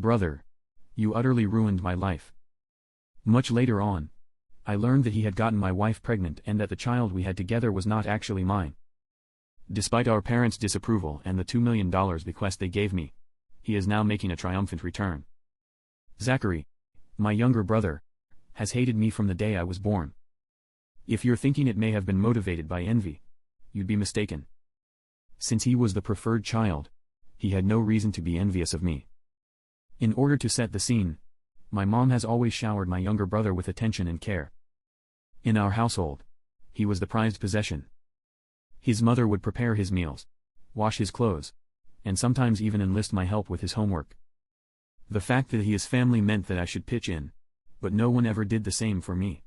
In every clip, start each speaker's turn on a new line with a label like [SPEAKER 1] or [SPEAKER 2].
[SPEAKER 1] "Brother, you utterly ruined my life." Much later on, I learned that he had gotten my wife pregnant and that the child we had together was not actually mine. Despite our parents' disapproval and the $2 million bequest they gave me, he is now making a triumphant return. Zachary, my younger brother, has hated me from the day I was born. If you're thinking it may have been motivated by envy, you'd be mistaken. Since he was the preferred child, he had no reason to be envious of me. In order to set the scene, my mom has always showered my younger brother with attention and care. In our household, he was the prized possession. His mother would prepare his meals, wash his clothes, and sometimes even enlist my help with his homework. The fact that he is family meant that I should pitch in, but no one ever did the same for me.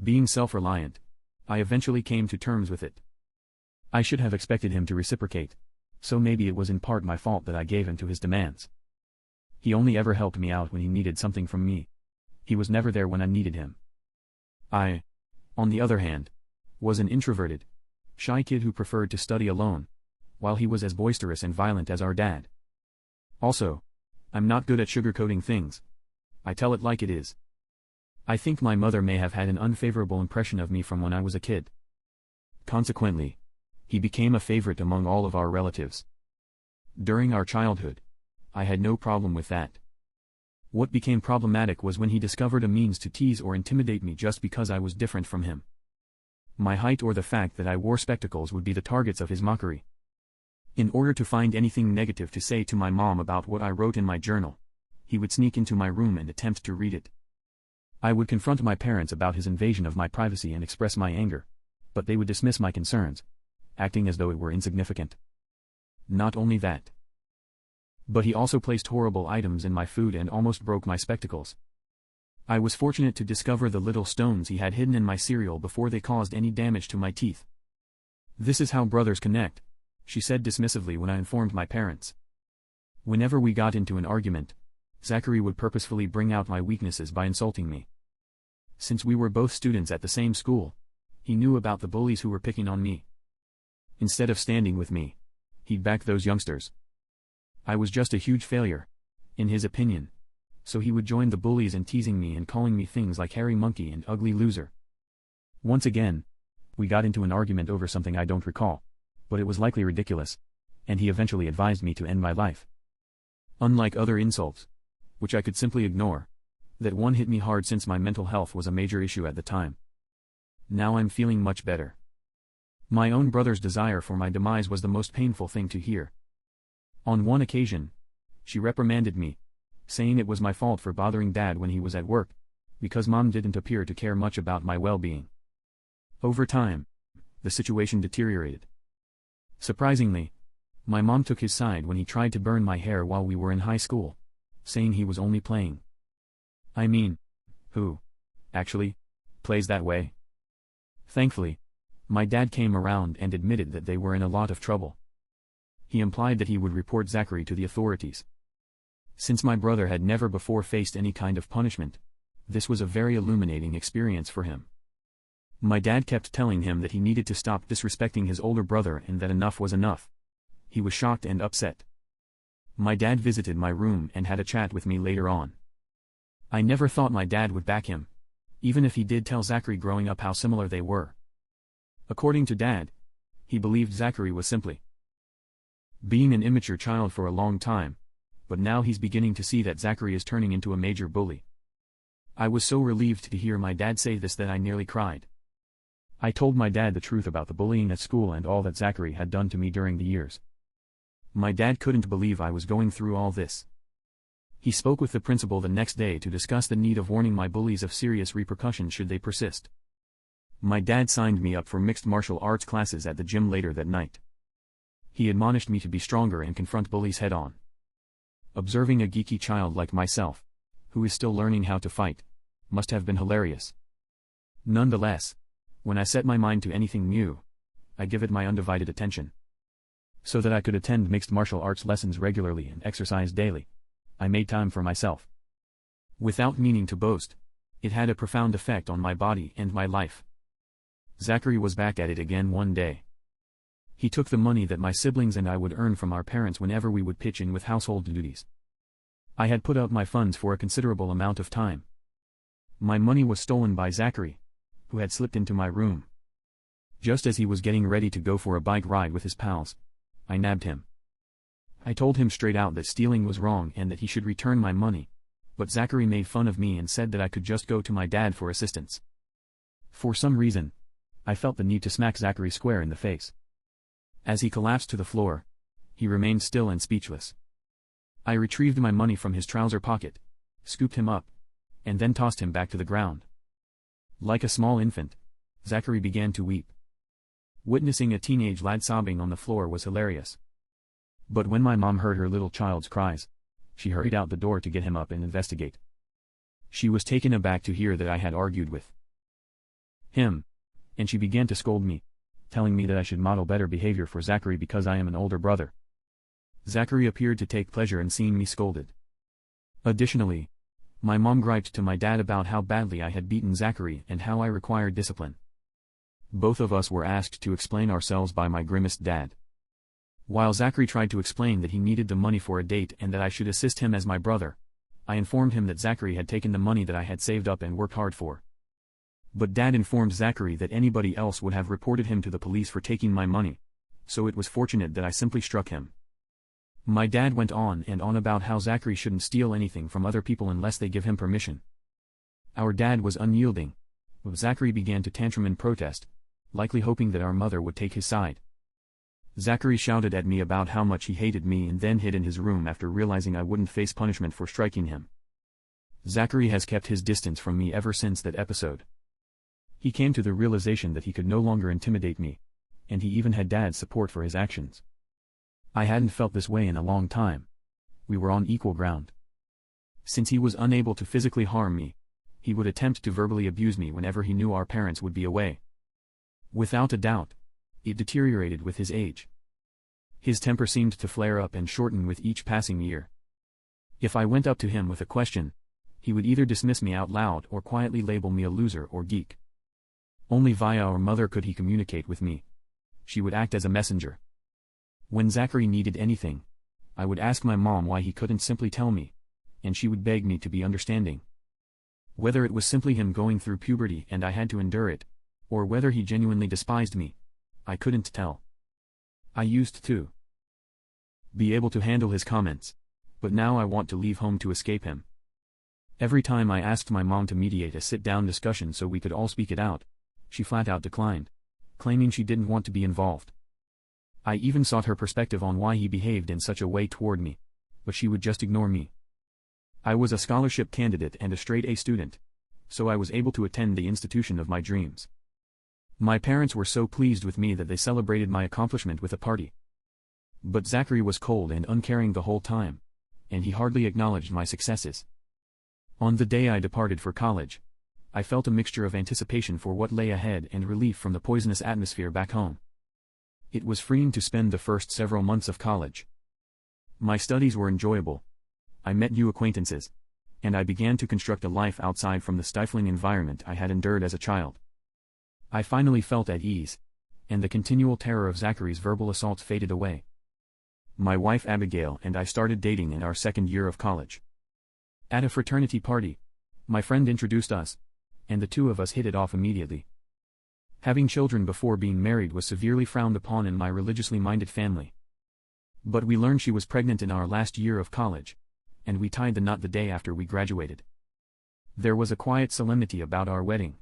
[SPEAKER 1] Being self-reliant, I eventually came to terms with it. I should have expected him to reciprocate, so maybe it was in part my fault that I gave in to his demands. He only ever helped me out when he needed something from me. He was never there when I needed him. I, on the other hand, was an introverted, shy kid who preferred to study alone, while he was as boisterous and violent as our dad. Also, I'm not good at sugarcoating things. I tell it like it is. I think my mother may have had an unfavorable impression of me from when I was a kid. Consequently, he became a favorite among all of our relatives. During our childhood, I had no problem with that. What became problematic was when he discovered a means to tease or intimidate me just because I was different from him. My height or the fact that I wore spectacles would be the targets of his mockery. In order to find anything negative to say to my mom about what I wrote in my journal, he would sneak into my room and attempt to read it. I would confront my parents about his invasion of my privacy and express my anger, but they would dismiss my concerns, acting as though it were insignificant. Not only that, but he also placed horrible items in my food and almost broke my spectacles. I was fortunate to discover the little stones he had hidden in my cereal before they caused any damage to my teeth. "This is how brothers connect," she said dismissively when I informed my parents. Whenever we got into an argument, Zachary would purposefully bring out my weaknesses by insulting me. Since we were both students at the same school, he knew about the bullies who were picking on me. Instead of standing with me, he'd back those youngsters. I was just a huge failure, in his opinion, so he would join the bullies in teasing me and calling me things like hairy monkey and ugly loser. Once again, we got into an argument over something I don't recall, but it was likely ridiculous, and he eventually advised me to end my life. Unlike other insults, which I could simply ignore, that one hit me hard since my mental health was a major issue at the time. Now I'm feeling much better. My own brother's desire for my demise was the most painful thing to hear. On one occasion, she reprimanded me, saying it was my fault for bothering Dad when he was at work, because Mom didn't appear to care much about my well-being. Over time, the situation deteriorated. Surprisingly, my mom took his side when he tried to burn my hair while we were in high school, saying he was only playing. I mean, who, actually, plays that way? Thankfully, my dad came around and admitted that they were in a lot of trouble. He implied that he would report Zachary to the authorities. Since my brother had never before faced any kind of punishment, this was a very illuminating experience for him. My dad kept telling him that he needed to stop disrespecting his older brother and that enough was enough. He was shocked and upset. My dad visited my room and had a chat with me later on. I never thought my dad would back him, even if he did tell Zachary growing up how similar they were. According to Dad, he believed Zachary was simply being an immature child for a long time, but now he's beginning to see that Zachary is turning into a major bully. I was so relieved to hear my dad say this that I nearly cried. I told my dad the truth about the bullying at school and all that Zachary had done to me during the years. My dad couldn't believe I was going through all this. He spoke with the principal the next day to discuss the need of warning my bullies of serious repercussions should they persist. My dad signed me up for mixed martial arts classes at the gym later that night. He admonished me to be stronger and confront bullies head-on. Observing a geeky child like myself, who is still learning how to fight, must have been hilarious. Nonetheless, when I set my mind to anything new, I give it my undivided attention. So that I could attend mixed martial arts lessons regularly and exercise daily, I made time for myself. Without meaning to boast, it had a profound effect on my body and my life. Zachary was back at it again one day. He took the money that my siblings and I would earn from our parents whenever we would pitch in with household duties. I had put up my funds for a considerable amount of time. My money was stolen by Zachary, who had slipped into my room. Just as he was getting ready to go for a bike ride with his pals, I nabbed him. I told him straight out that stealing was wrong and that he should return my money, but Zachary made fun of me and said that I could just go to my dad for assistance. For some reason, I felt the need to smack Zachary square in the face. As he collapsed to the floor, he remained still and speechless. I retrieved my money from his trouser pocket, scooped him up, and then tossed him back to the ground. Like a small infant, Zachary began to weep. Witnessing a teenage lad sobbing on the floor was hilarious. But when my mom heard her little child's cries, she hurried out the door to get him up and investigate. She was taken aback to hear that I had argued with him, and she began to scold me, telling me that I should model better behavior for Zachary because I am an older brother. Zachary appeared to take pleasure in seeing me scolded. Additionally, my mom griped to my dad about how badly I had beaten Zachary and how I required discipline. Both of us were asked to explain ourselves by my grimaced dad. While Zachary tried to explain that he needed the money for a date and that I should assist him as my brother, I informed him that Zachary had taken the money that I had saved up and worked hard for. But Dad informed Zachary that anybody else would have reported him to the police for taking my money, so it was fortunate that I simply struck him. My dad went on and on about how Zachary shouldn't steal anything from other people unless they give him permission. Our dad was unyielding, but Zachary began to tantrum in protest, likely hoping that our mother would take his side. Zachary shouted at me about how much he hated me and then hid in his room after realizing I wouldn't face punishment for striking him. Zachary has kept his distance from me ever since that episode. He came to the realization that he could no longer intimidate me, and he even had Dad's support for his actions. I hadn't felt this way in a long time. We were on equal ground. Since he was unable to physically harm me, he would attempt to verbally abuse me whenever he knew our parents would be away. Without a doubt, it deteriorated with his age. His temper seemed to flare up and shorten with each passing year. If I went up to him with a question, he would either dismiss me out loud or quietly label me a loser or geek. Only via our mother could he communicate with me. She would act as a messenger. When Zachary needed anything, I would ask my mom why he couldn't simply tell me, and she would beg me to be understanding. Whether it was simply him going through puberty and I had to endure it, or whether he genuinely despised me, I couldn't tell. I used to be able to handle his comments, but now I want to leave home to escape him. Every time I asked my mom to mediate a sit-down discussion so we could all speak it out, she flat out declined, claiming she didn't want to be involved. I even sought her perspective on why he behaved in such a way toward me, but she would just ignore me. I was a scholarship candidate and a straight-A student, so I was able to attend the institution of my dreams. My parents were so pleased with me that they celebrated my accomplishment with a party. But Zachary was cold and uncaring the whole time, and he hardly acknowledged my successes. On the day I departed for college, I felt a mixture of anticipation for what lay ahead and relief from the poisonous atmosphere back home. It was freeing to spend the first several months of college. My studies were enjoyable. I met new acquaintances, and I began to construct a life outside from the stifling environment I had endured as a child. I finally felt at ease, and the continual terror of Zachary's verbal assaults faded away. My wife Abigail and I started dating in our second year of college. At a fraternity party, my friend introduced us, and the two of us hit it off immediately. Having children before being married was severely frowned upon in my religiously minded family. But we learned she was pregnant in our last year of college, and we tied the knot the day after we graduated. There was a quiet solemnity about our wedding.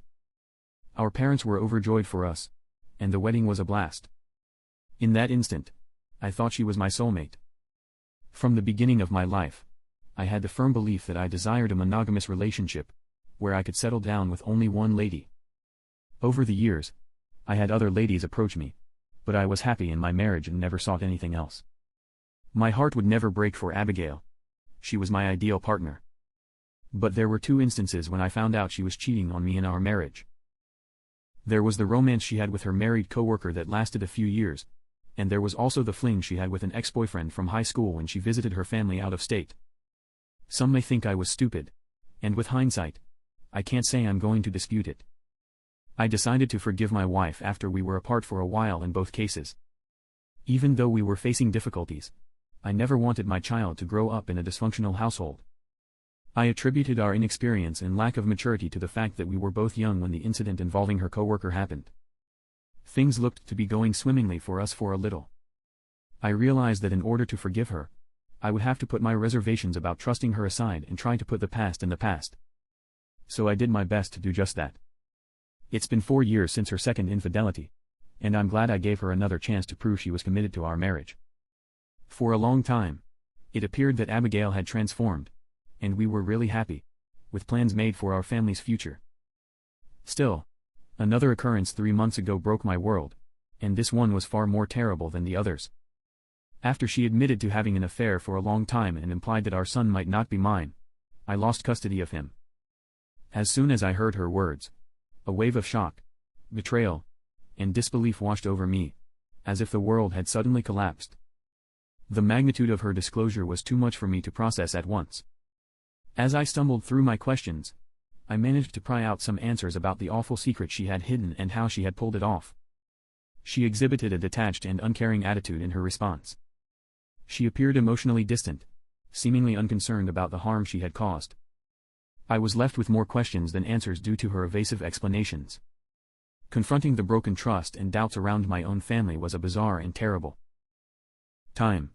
[SPEAKER 1] Our parents were overjoyed for us, and the wedding was a blast. In that instant, I thought she was my soulmate. From the beginning of my life, I had the firm belief that I desired a monogamous relationship, where I could settle down with only one lady. Over the years, I had other ladies approach me, but I was happy in my marriage and never sought anything else. My heart would never break for Abigail. She was my ideal partner. But there were two instances when I found out she was cheating on me in our marriage. There was the romance she had with her married coworker that lasted a few years, and there was also the fling she had with an ex-boyfriend from high school when she visited her family out of state. Some may think I was stupid, and with hindsight, I can't say I'm going to dispute it. I decided to forgive my wife after we were apart for a while in both cases. Even though we were facing difficulties, I never wanted my child to grow up in a dysfunctional household. I attributed our inexperience and lack of maturity to the fact that we were both young when the incident involving her coworker happened. Things looked to be going swimmingly for us for a little. I realized that in order to forgive her, I would have to put my reservations about trusting her aside and try to put the past in the past. So I did my best to do just that. It's been 4 years since her second infidelity, and I'm glad I gave her another chance to prove she was committed to our marriage. For a long time, it appeared that Abigail had transformed, and we were really happy, with plans made for our family's future. Still, another occurrence 3 months ago broke my world, and this one was far more terrible than the others. After she admitted to having an affair for a long time and implied that our son might not be mine, I lost custody of him. As soon as I heard her words, a wave of shock, betrayal, and disbelief washed over me, as if the world had suddenly collapsed. The magnitude of her disclosure was too much for me to process at once. As I stumbled through my questions, I managed to pry out some answers about the awful secret she had hidden and how she had pulled it off. She exhibited a detached and uncaring attitude in her response. She appeared emotionally distant, seemingly unconcerned about the harm she had caused. I was left with more questions than answers due to her evasive explanations. Confronting the broken trust and doubts around my own family was a bizarre and terrible time.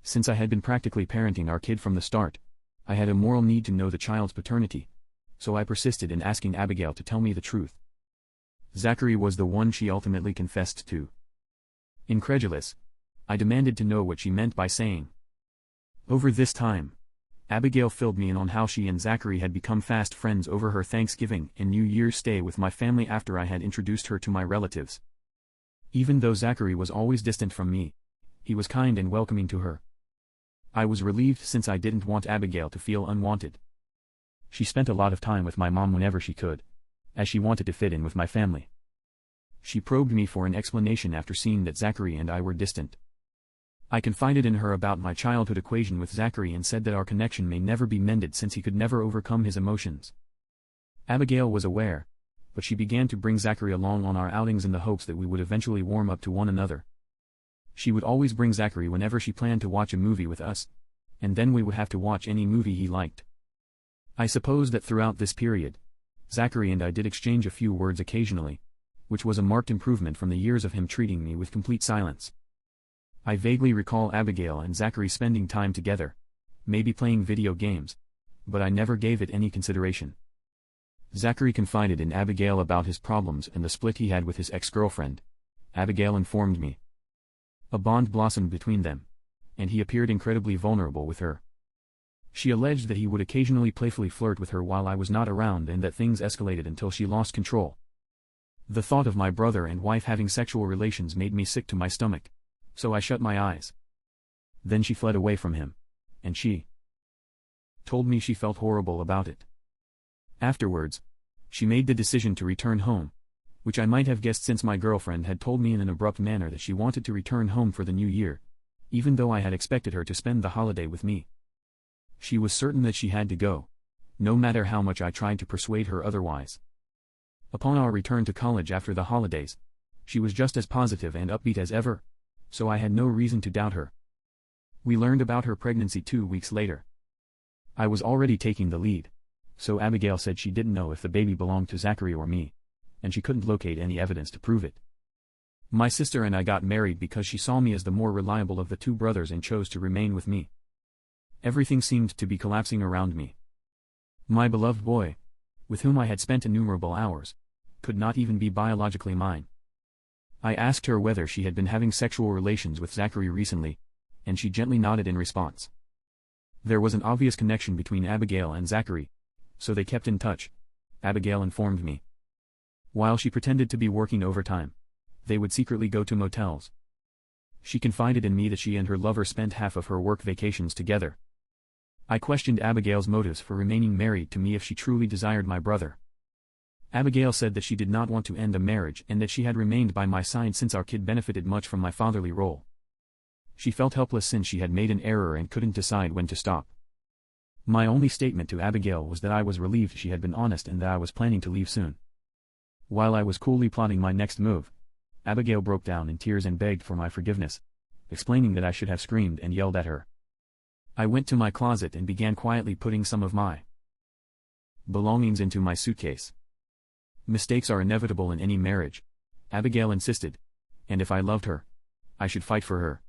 [SPEAKER 1] Since I had been practically parenting our kid from the start, I had a moral need to know the child's paternity, so I persisted in asking Abigail to tell me the truth. Zachary was the one she ultimately confessed to. Incredulous, I demanded to know what she meant by saying. Over this time, Abigail filled me in on how she and Zachary had become fast friends over her Thanksgiving and New Year's stay with my family after I had introduced her to my relatives. Even though Zachary was always distant from me, he was kind and welcoming to her. I was relieved since I didn't want Abigail to feel unwanted. She spent a lot of time with my mom whenever she could, as she wanted to fit in with my family. She probed me for an explanation after seeing that Zachary and I were distant. I confided in her about my childhood equation with Zachary and said that our connection may never be mended since he could never overcome his emotions. Abigail was aware, but she began to bring Zachary along on our outings in the hopes that we would eventually warm up to one another. She would always bring Zachary whenever she planned to watch a movie with us, and then we would have to watch any movie he liked. I suppose that throughout this period, Zachary and I did exchange a few words occasionally, which was a marked improvement from the years of him treating me with complete silence. I vaguely recall Abigail and Zachary spending time together, maybe playing video games, but I never gave it any consideration. Zachary confided in Abigail about his problems and the split he had with his ex-girlfriend. Abigail informed me. A bond blossomed between them, and he appeared incredibly vulnerable with her. She alleged that he would occasionally playfully flirt with her while I was not around and that things escalated until she lost control. The thought of my brother and wife having sexual relations made me sick to my stomach, so I shut my eyes. Then she fled away from him, and she told me she felt horrible about it. Afterwards, she made the decision to return home, which I might have guessed since my girlfriend had told me in an abrupt manner that she wanted to return home for the new year, even though I had expected her to spend the holiday with me. She was certain that she had to go, no matter how much I tried to persuade her otherwise. Upon our return to college after the holidays, she was just as positive and upbeat as ever, so I had no reason to doubt her. We learned about her pregnancy 2 weeks later. I was already taking the lead, so Abigail said she didn't know if the baby belonged to Zachary or me, and she couldn't locate any evidence to prove it. My sister and I got married because she saw me as the more reliable of the two brothers and chose to remain with me. Everything seemed to be collapsing around me. My beloved boy, with whom I had spent innumerable hours, could not even be biologically mine. I asked her whether she had been having sexual relations with Zachary recently, and she gently nodded in response. There was an obvious connection between Abigail and Zachary, so they kept in touch, Abigail informed me. While she pretended to be working overtime, they would secretly go to motels. She confided in me that she and her lover spent half of her work vacations together. I questioned Abigail's motives for remaining married to me if she truly desired my brother. Abigail said that she did not want to end a marriage and that she had remained by my side since our kid benefited much from my fatherly role. She felt helpless since she had made an error and couldn't decide when to stop. My only statement to Abigail was that I was relieved she had been honest and that I was planning to leave soon. While I was coolly plotting my next move, Abigail broke down in tears and begged for my forgiveness, explaining that I should have screamed and yelled at her. I went to my closet and began quietly putting some of my belongings into my suitcase. Mistakes are inevitable in any marriage, Abigail insisted, and if I loved her, I should fight for her.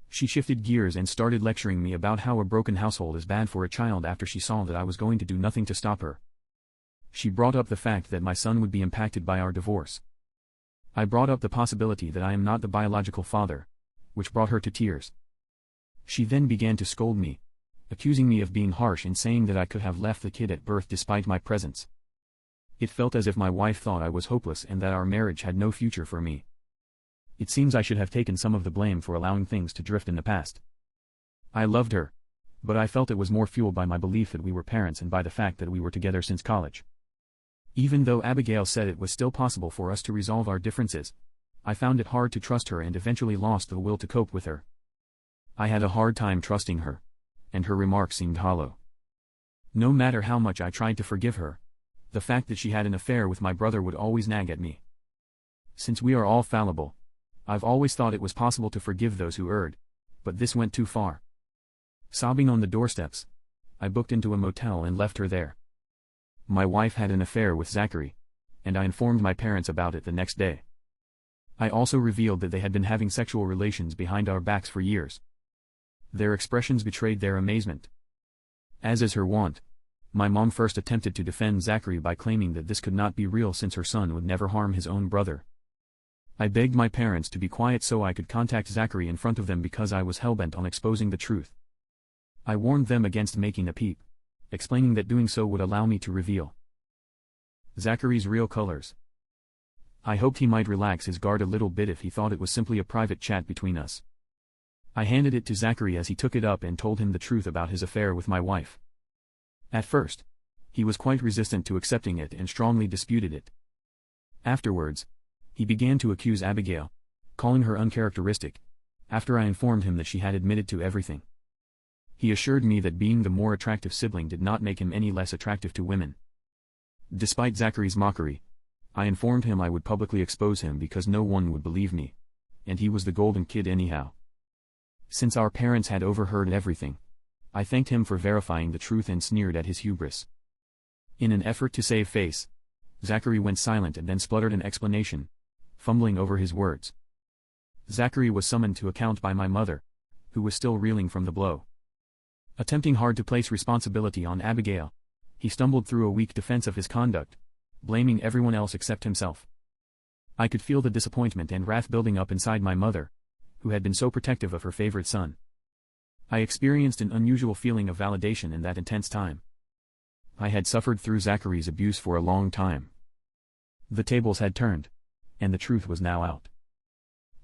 [SPEAKER 1] She shifted gears and started lecturing me about how a broken household is bad for a child after she saw that I was going to do nothing to stop her. She brought up the fact that my son would be impacted by our divorce. I brought up the possibility that I am not the biological father, which brought her to tears. She then began to scold me, accusing me of being harsh and saying that I could have left the kid at birth despite my presence. It felt as if my wife thought I was hopeless and that our marriage had no future for me. It seems I should have taken some of the blame for allowing things to drift in the past. I loved her, but I felt it was more fueled by my belief that we were parents and by the fact that we were together since college. Even though Abigail said it was still possible for us to resolve our differences, I found it hard to trust her and eventually lost the will to cope with her. I had a hard time trusting her, and her remarks seemed hollow. No matter how much I tried to forgive her, the fact that she had an affair with my brother would always nag at me. Since we are all fallible, I've always thought it was possible to forgive those who erred, but this went too far. Sobbing on the doorsteps, I booked into a motel and left her there. My wife had an affair with Zachary, and I informed my parents about it the next day. I also revealed that they had been having sexual relations behind our backs for years. Their expressions betrayed their amazement. As is her wont, my mom first attempted to defend Zachary by claiming that this could not be real since her son would never harm his own brother. I begged my parents to be quiet so I could contact Zachary in front of them because I was hellbent on exposing the truth. I warned them against making a peep, explaining that doing so would allow me to reveal Zachary's real colors. I hoped he might relax his guard a little bit if he thought it was simply a private chat between us. I handed it to Zachary as he took it up and told him the truth about his affair with my wife. At first, he was quite resistant to accepting it and strongly disputed it. Afterwards, he began to accuse Abigail, calling her uncharacteristic, after I informed him that she had admitted to everything. He assured me that being the more attractive sibling did not make him any less attractive to women. Despite Zachary's mockery, I informed him I would publicly expose him because no one would believe me, and he was the golden kid anyhow. Since our parents had overheard everything, I thanked him for verifying the truth and sneered at his hubris. In an effort to save face, Zachary went silent and then spluttered an explanation, fumbling over his words. Zachary was summoned to account by my mother, who was still reeling from the blow. Attempting hard to place responsibility on Abigail, he stumbled through a weak defense of his conduct, blaming everyone else except himself. I could feel the disappointment and wrath building up inside my mother, who had been so protective of her favorite son. I experienced an unusual feeling of validation in that intense time. I had suffered through Zachary's abuse for a long time. The tables had turned, and the truth was now out.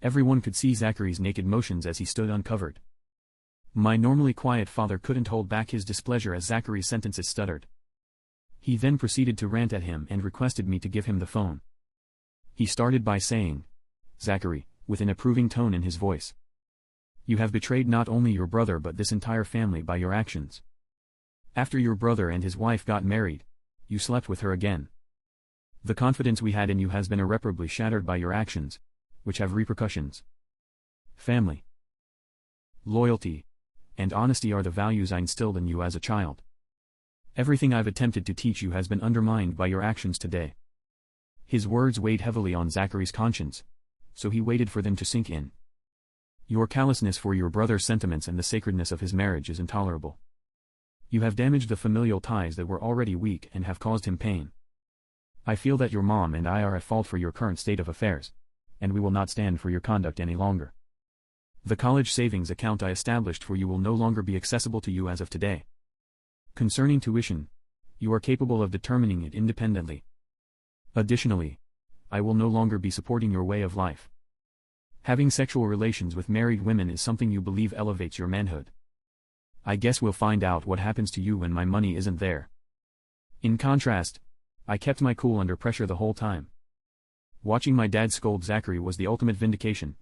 [SPEAKER 1] Everyone could see Zachary's naked motions as he stood uncovered. My normally quiet father couldn't hold back his displeasure as Zachary's sentences stuttered. He then proceeded to rant at him and requested me to give him the phone. He started by saying, "Zachary," with an approving tone in his voice, "you have betrayed not only your brother but this entire family by your actions. After your brother and his wife got married, you slept with her again. The confidence we had in you has been irreparably shattered by your actions, which have repercussions. Family, loyalty, and honesty are the values I instilled in you as a child. Everything I've attempted to teach you has been undermined by your actions today." His words weighed heavily on Zachary's conscience, so he waited for them to sink in. "Your callousness for your brother's sentiments and the sacredness of his marriage is intolerable. You have damaged the familial ties that were already weak and have caused him pain. I feel that your mom and I are at fault for your current state of affairs, and we will not stand for your conduct any longer. The college savings account I established for you will no longer be accessible to you as of today. Concerning tuition, you are capable of determining it independently. Additionally, I will no longer be supporting your way of life. Having sexual relations with married women is something you believe elevates your manhood. I guess we'll find out what happens to you when my money isn't there." In contrast, I kept my cool under pressure the whole time. Watching my dad scold Zachary was the ultimate vindication,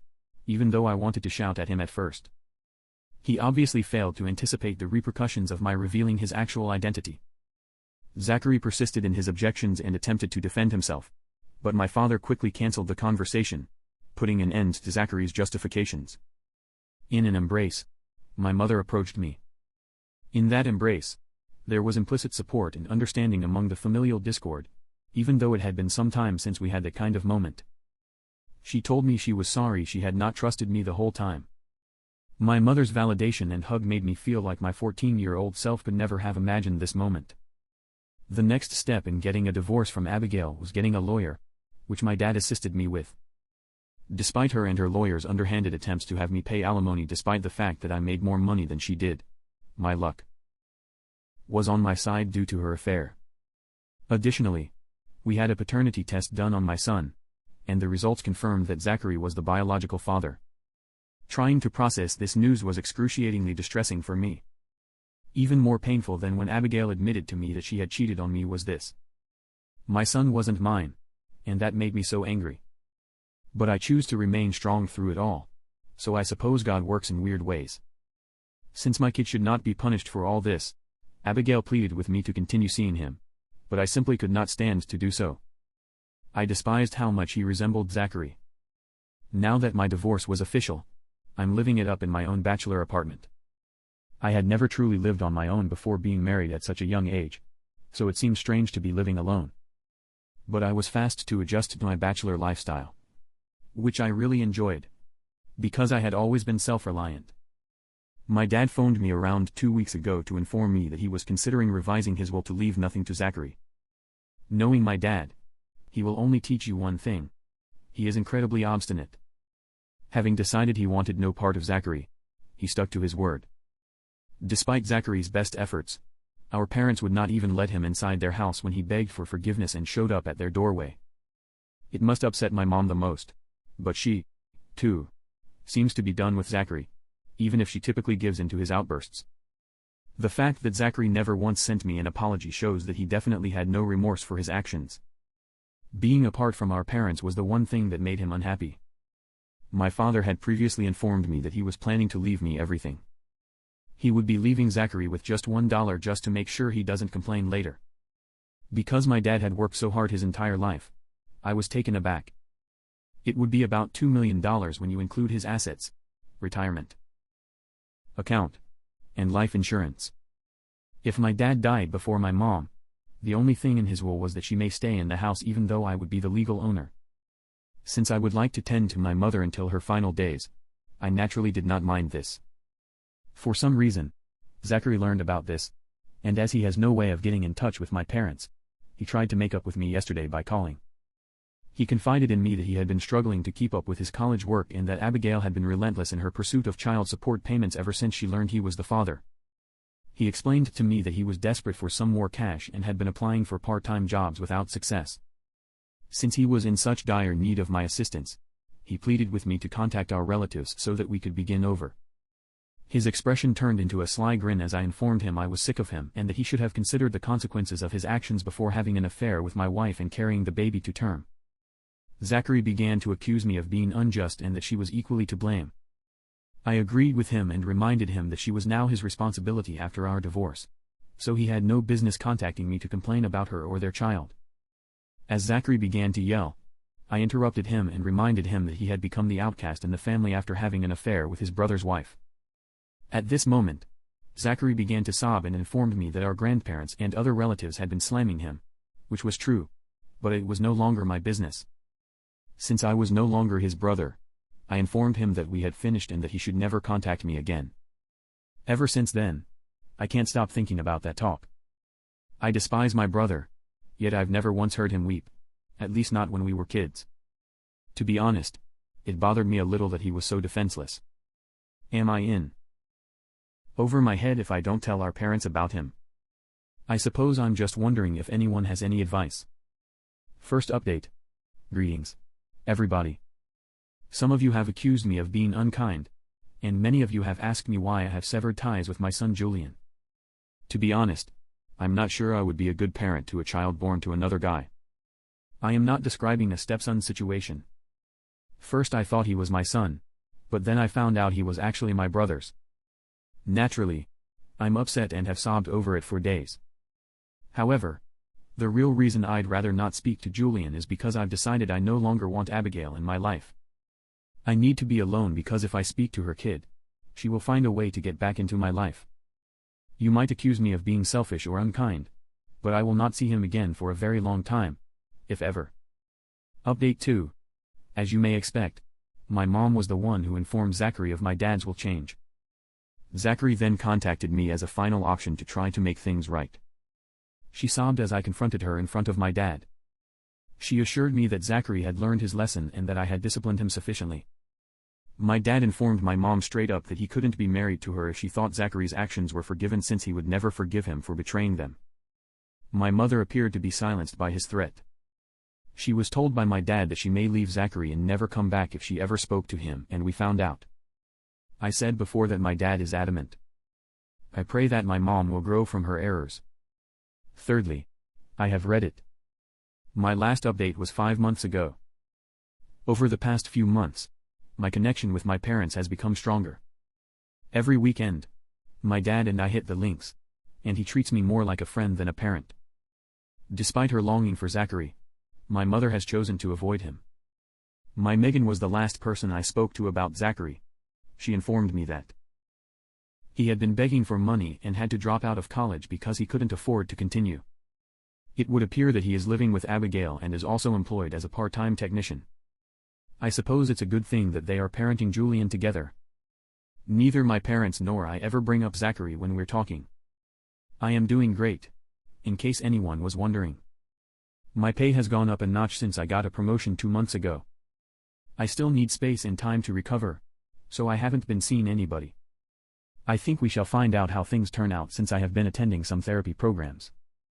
[SPEAKER 1] even though I wanted to shout at him at first. He obviously failed to anticipate the repercussions of my revealing his actual identity. Zachary persisted in his objections and attempted to defend himself, but my father quickly canceled the conversation, putting an end to Zachary's justifications. In an embrace, my mother approached me, In that embrace, there was implicit support and understanding among the familial discord, even though it had been some time since we had that kind of moment. She told me she was sorry she had not trusted me the whole time. My mother's validation and hug made me feel like my 14-year-old self could never have imagined this moment. The next step in getting a divorce from Abigail was getting a lawyer, which my dad assisted me with. Despite her and her lawyer's underhanded attempts to have me pay alimony despite the fact that I made more money than she did, my luck was on my side due to her affair. Additionally, we had a paternity test done on my son, and the results confirmed that Zachary was the biological father. Trying to process this news was excruciatingly distressing for me. Even more painful than when Abigail admitted to me that she had cheated on me was this: my son wasn't mine, and that made me so angry. But I choose to remain strong through it all, so I suppose God works in weird ways. Since my kid should not be punished for all this, Abigail pleaded with me to continue seeing him, but I simply could not stand to do so. I despised how much he resembled Zachary. Now that my divorce was official, I'm living it up in my own bachelor apartment. I had never truly lived on my own before being married at such a young age, so it seemed strange to be living alone. But I was fast to adjust to my bachelor lifestyle, which I really enjoyed, because I had always been self-reliant. My dad phoned me around 2 weeks ago to inform me that he was considering revising his will to leave nothing to Zachary. Knowing my dad, he will only teach you one thing: he is incredibly obstinate. Having decided he wanted no part of Zachary, he stuck to his word. Despite Zachary's best efforts, our parents would not even let him inside their house when he begged for forgiveness and showed up at their doorway. It must upset my mom the most, but she, too, seems to be done with Zachary, even if she typically gives in to his outbursts. The fact that Zachary never once sent me an apology shows that he definitely had no remorse for his actions. Being apart from our parents was the one thing that made him unhappy. My father had previously informed me that he was planning to leave me everything. He would be leaving Zachary with just $1 just to make sure he doesn't complain later. Because my dad had worked so hard his entire life, I was taken aback. It would be about $2 million when you include his assets, retirement account, and life insurance. If my dad died before my mom, the only thing in his will was that she may stay in the house even though I would be the legal owner. Since I would like to tend to my mother until her final days, I naturally did not mind this. For some reason, Zachary learned about this, and as he has no way of getting in touch with my parents, he tried to make up with me yesterday by calling. He confided in me that he had been struggling to keep up with his college work and that Abigail had been relentless in her pursuit of child support payments ever since she learned he was the father. He explained to me that he was desperate for some more cash and had been applying for part-time jobs without success. Since he was in such dire need of my assistance, he pleaded with me to contact our relatives so that we could begin over. His expression turned into a sly grin as I informed him I was sick of him and that he should have considered the consequences of his actions before having an affair with my wife and carrying the baby to term. Zachary began to accuse me of being unjust and that she was equally to blame. I agreed with him and reminded him that she was now his responsibility after our divorce, so he had no business contacting me to complain about her or their child. As Zachary began to yell, I interrupted him and reminded him that he had become the outcast in the family after having an affair with his brother's wife. At this moment, Zachary began to sob and informed me that our grandparents and other relatives had been slamming him, which was true, but it was no longer my business. Since I was no longer his brother, I informed him that we had finished and that he should never contact me again. Ever since then, I can't stop thinking about that talk. I despise my brother, yet I've never once heard him weep, at least not when we were kids. To be honest, it bothered me a little that he was so defenseless. Am I in over my head if I don't tell our parents about him? I suppose I'm just wondering if anyone has any advice. First update. Greetings, everybody. Some of you have accused me of being unkind, and many of you have asked me why I have severed ties with my son Julian. To be honest, I'm not sure I would be a good parent to a child born to another guy. I am not describing a stepson situation. First I thought he was my son, but then I found out he was actually my brother's. Naturally, I'm upset and have sobbed over it for days. However, the real reason I'd rather not speak to Julian is because I've decided I no longer want Abigail in my life. I need to be alone because if I speak to her kid, she will find a way to get back into my life. You might accuse me of being selfish or unkind, but I will not see him again for a very long time, if ever. Update 2. As you may expect, my mom was the one who informed Zachary of my dad's will change. Zachary then contacted me as a final option to try to make things right. She sobbed as I confronted her in front of my dad. She assured me that Zachary had learned his lesson and that I had disciplined him sufficiently. My dad informed my mom straight up that he couldn't be married to her if she thought Zachary's actions were forgiven, since he would never forgive him for betraying them. My mother appeared to be silenced by his threat. She was told by my dad that she may leave Zachary and never come back if she ever spoke to him, and we found out. I said before that my dad is adamant. I pray that my mom will grow from her errors. Thirdly, I have read it. My last update was 5 months ago. Over the past few months, my connection with my parents has become stronger. Every weekend, my dad and I hit the links, and he treats me more like a friend than a parent. Despite her longing for Zachary, my mother has chosen to avoid him. My Megan was the last person I spoke to about Zachary. She informed me that he had been begging for money and had to drop out of college because he couldn't afford to continue. It would appear that he is living with Abigail and is also employed as a part-time technician. I suppose it's a good thing that they are parenting Julian together. Neither my parents nor I ever bring up Zachary when we're talking. I am doing great, in case anyone was wondering. My pay has gone up a notch since I got a promotion 2 months ago. I still need space and time to recover, so I haven't been seeing anybody. I think we shall find out how things turn out since I have been attending some therapy programs.